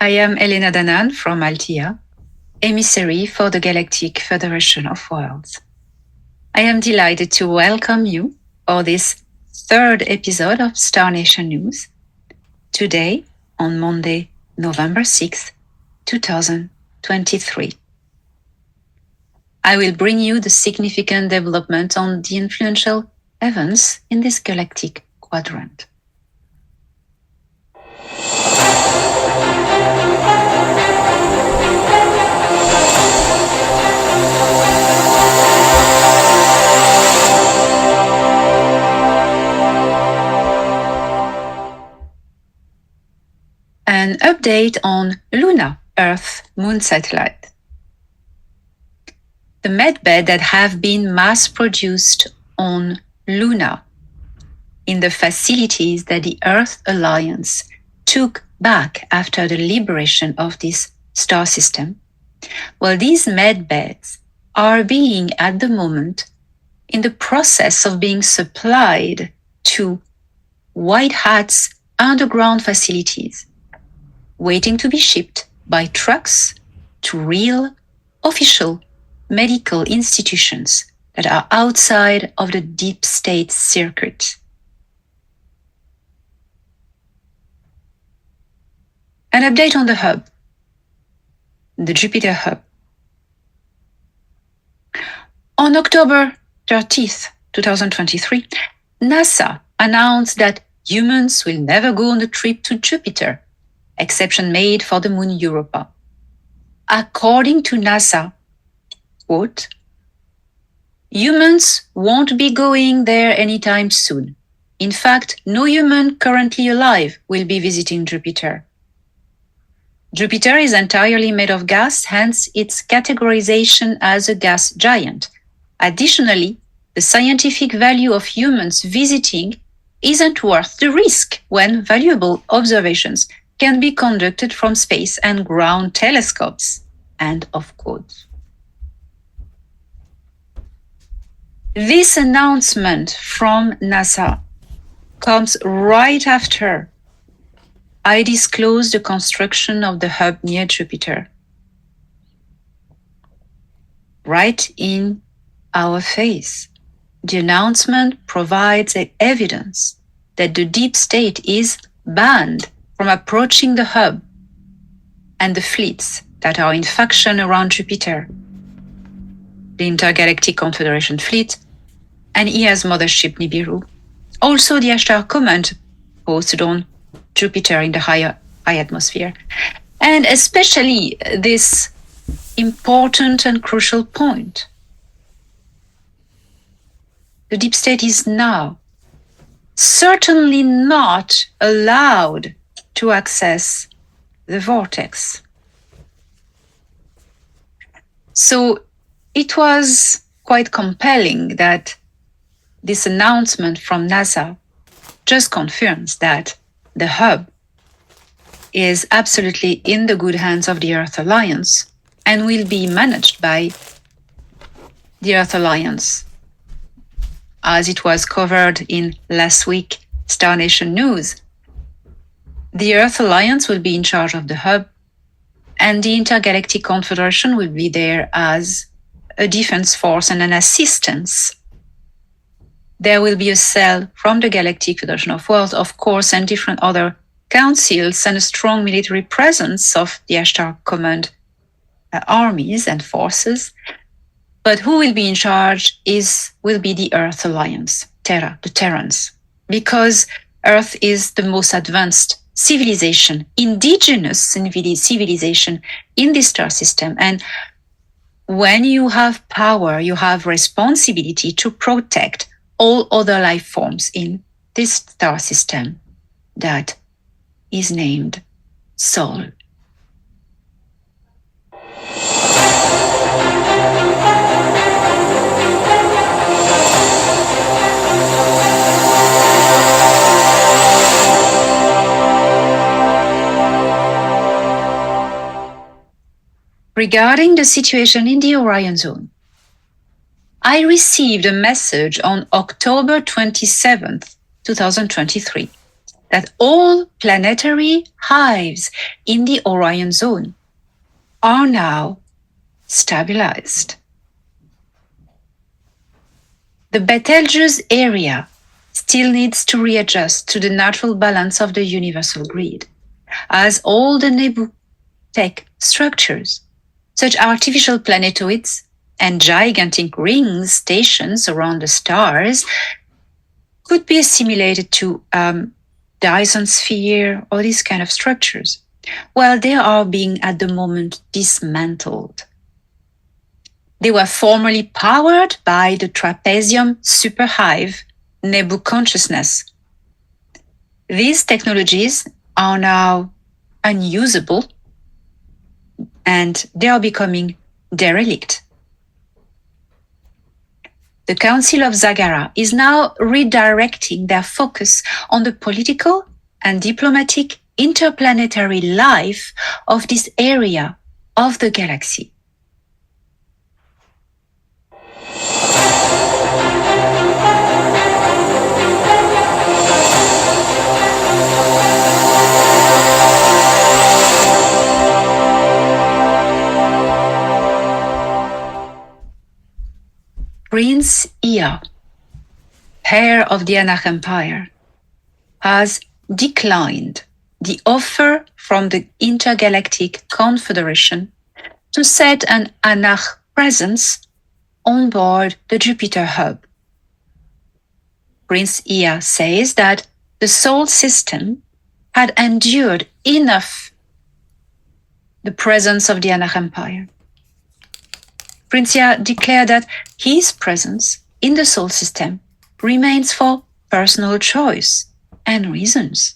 I am Elena Danaan from Althea, emissary for the Galactic Federation of Worlds. I am delighted to welcome you for this third episode of Star Nation News, today on Monday, November 6th, 2023. I will bring you the significant development on the influential events in this galactic quadrant. An update on Luna, Earth-Moon satellite. The Medbed that have been mass-produced on Luna in the facilities that the Earth Alliance took back after the liberation of this star system. Well, these Medbeds are being, at the moment, in the process of being supplied to White Hat's underground facilities, waiting to be shipped by trucks to real, official medical institutions that are outside of the deep state circuit. An update on the hub, the Jupiter hub. On October 30th, 2023, NASA announced that humans will never go on a trip to Jupiter, exception made for the moon Europa. According to NASA, quote, humans won't be going there anytime soon. In fact, no human currently alive will be visiting Jupiter. Jupiter is entirely made of gas, hence its categorization as a gas giant. Additionally, the scientific value of humans visiting isn't worth the risk when valuable observations can be conducted from space and ground telescopes. End of quote. This announcement from NASA comes right after I disclosed the construction of the hub near Jupiter. Right in our face, the announcement provides evidence that the deep state is banned from approaching the hub and the fleets that are in faction around Jupiter, the Intergalactic Confederation fleet, and EA's mothership Nibiru, also the Ashtar Command posted on Jupiter in the high atmosphere, and especially this important and crucial point. The deep state is now certainly not allowed to access the vortex. So it was quite compelling that this announcement from NASA just confirms that the hub is absolutely in the good hands of the Earth Alliance and will be managed by the Earth Alliance. As it was covered in last week Star Nation News, the Earth Alliance will be in charge of the hub, and the Intergalactic Confederation will be there as a defense force and an assistance. There will be a cell from the Galactic Federation of Worlds, of course, and different other councils and a strong military presence of the Ashtar Command armies and forces. But who will be in charge will be the Earth Alliance, Terra, the Terrans, because Earth is the most advanced civilization, indigenous civilization in this star system. And when you have power, you have responsibility to protect all other life forms in this star system that is named Sol. Regarding the situation in the Orion Zone, I received a message on October 27th, 2023, that all planetary hives in the Orion zone are now stabilized. The Betelgeuse area still needs to readjust to the natural balance of the universal grid, as all the Nebu-tech structures, such artificial planetoids and gigantic ring stations around the stars, could be assimilated to Dyson sphere or these kind of structures, while they are being at the moment dismantled. They were formerly powered by the trapezium superhive Nebu consciousness. These technologies are now unusable and they are becoming derelict. The Council of Zagara is now redirecting their focus on the political and diplomatic interplanetary life of this area of the galaxy. Prince Ea, heir of the Anak Empire, has declined the offer from the Intergalactic Confederation to set an Anak presence on board the Jupiter hub. Prince Ea says that the Sol system had endured enough the presence of the Anak Empire. Prince Ea declared that his presence in the Sol system remains for personal choice and reasons,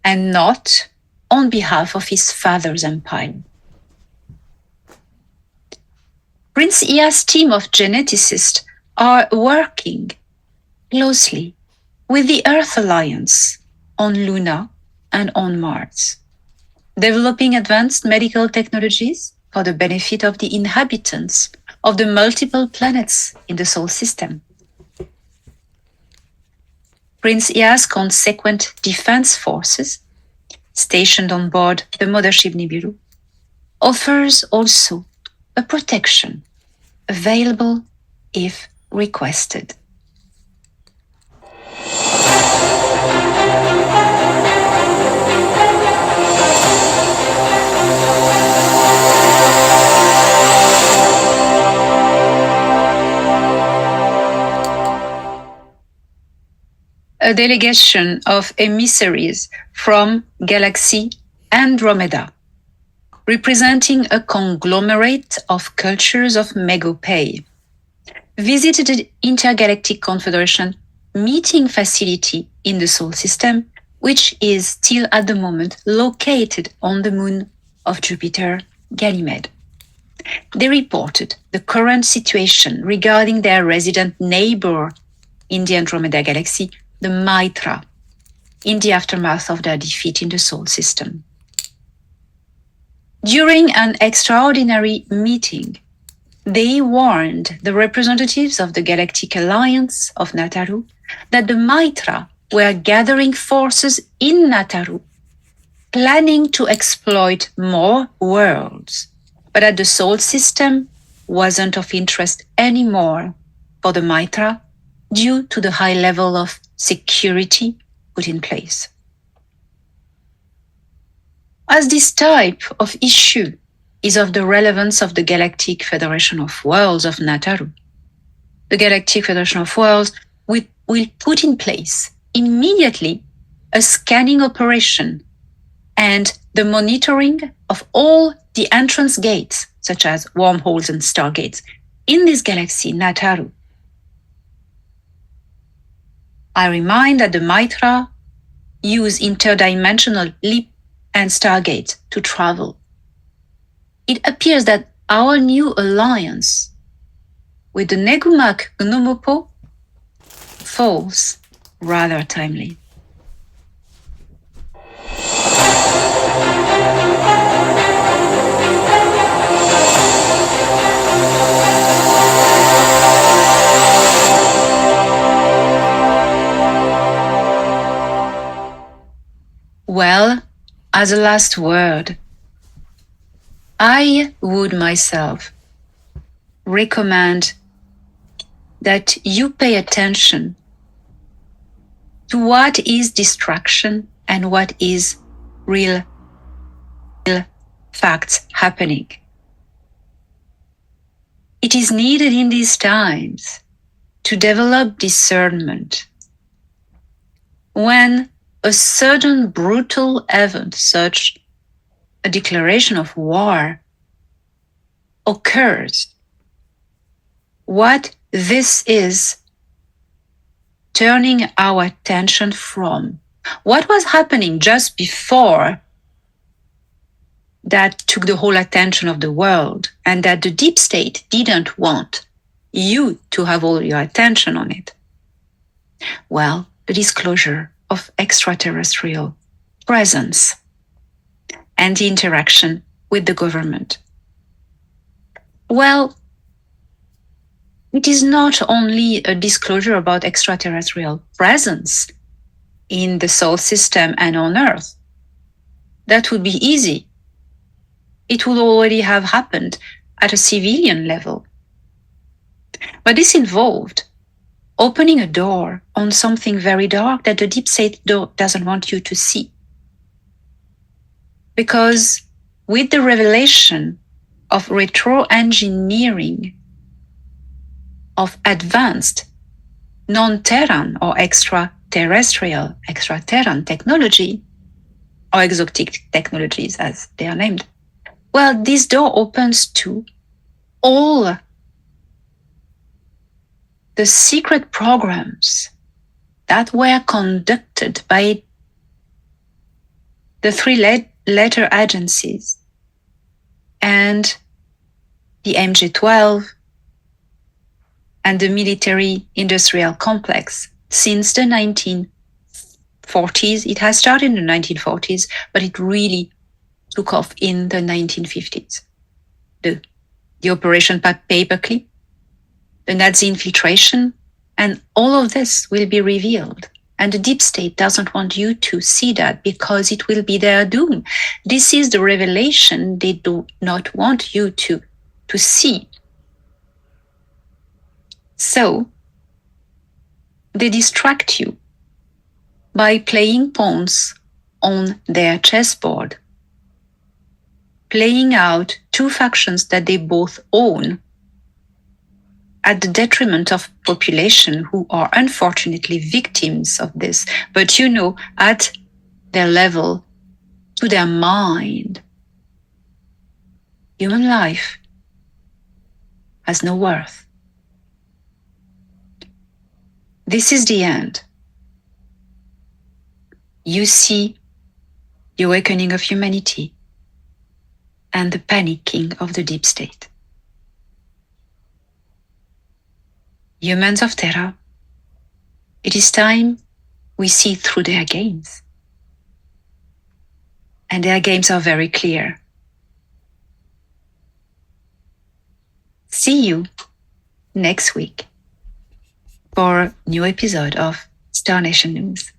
and not on behalf of his father's empire. Prince Ea's team of geneticists are working closely with the Earth Alliance on Luna and on Mars, developing advanced medical technologies for the benefit of the inhabitants of the multiple planets in the Sol system. Prince Ea's consequent defense forces, stationed on board the mothership Nibiru, offers also a protection available if requested. A delegation of emissaries from Galaxy Andromeda, representing a conglomerate of cultures of Megopay, visited the Intergalactic Confederation meeting facility in the Sol system, which is still at the moment located on the moon of Jupiter, Ganymede. They reported the current situation regarding their resident neighbor in the Andromeda Galaxy, the Mithra, in the aftermath of their defeat in the Sol system. During an extraordinary meeting, they warned the representatives of the Galactic Alliance of Nataru that the Mithra were gathering forces in Nataru, planning to exploit more worlds, but that the Sol system wasn't of interest anymore for the Mithra due to the high level of security put in place. As this type of issue is of the relevance of the Galactic Federation of Worlds of Nataru, the Galactic Federation of Worlds will put in place immediately a scanning operation and the monitoring of all the entrance gates, such as wormholes and stargates, in this galaxy, Nataru. I remind that the Mithra use interdimensional leap and stargates to travel. It appears that our new alliance with the Negumak Gnomopo falls rather timely. Well, as a last word, I would myself recommend that you pay attention to what is distraction and what is real facts happening. It is needed in these times to develop discernment. When a sudden brutal event, such a declaration of war, occurs, what this is turning our attention from. What was happening just before that took the whole attention of the world, and that the deep state didn't want you to have all your attention on it? Well, the disclosure of extraterrestrial presence and the interaction with the government. Well, it is not only a disclosure about extraterrestrial presence in the solar system and on Earth. That would be easy. It would already have happened at a civilian level. But this involved opening a door on something very dark that the deep state doesn't want you to see. Because with the revelation of retro-engineering of advanced non-Terran or extraterrestrial, extra-Terran technology, or exotic technologies as they are named, well, this door opens to all the secret programs that were conducted by the three-letter agencies and the MJ-12 and the military-industrial complex since the 1940s. It has started in the 1940s, but it really took off in the 1950s. The Operation Paperclip, the Nazi infiltration, and all of this will be revealed. And the deep state doesn't want you to see that because it will be their doom. This is the revelation they do not want you to see. So, they distract you by playing pawns on their chessboard, playing out two factions that they both own at the detriment of population who are unfortunately victims of this, but at their level, to their mind. Human life has no worth. This is the end. You see the awakening of humanity and the panicking of the deep state. Humans of Terra, it is time we see through their games. And their games are very clear. See you next week for a new episode of Star Nation News.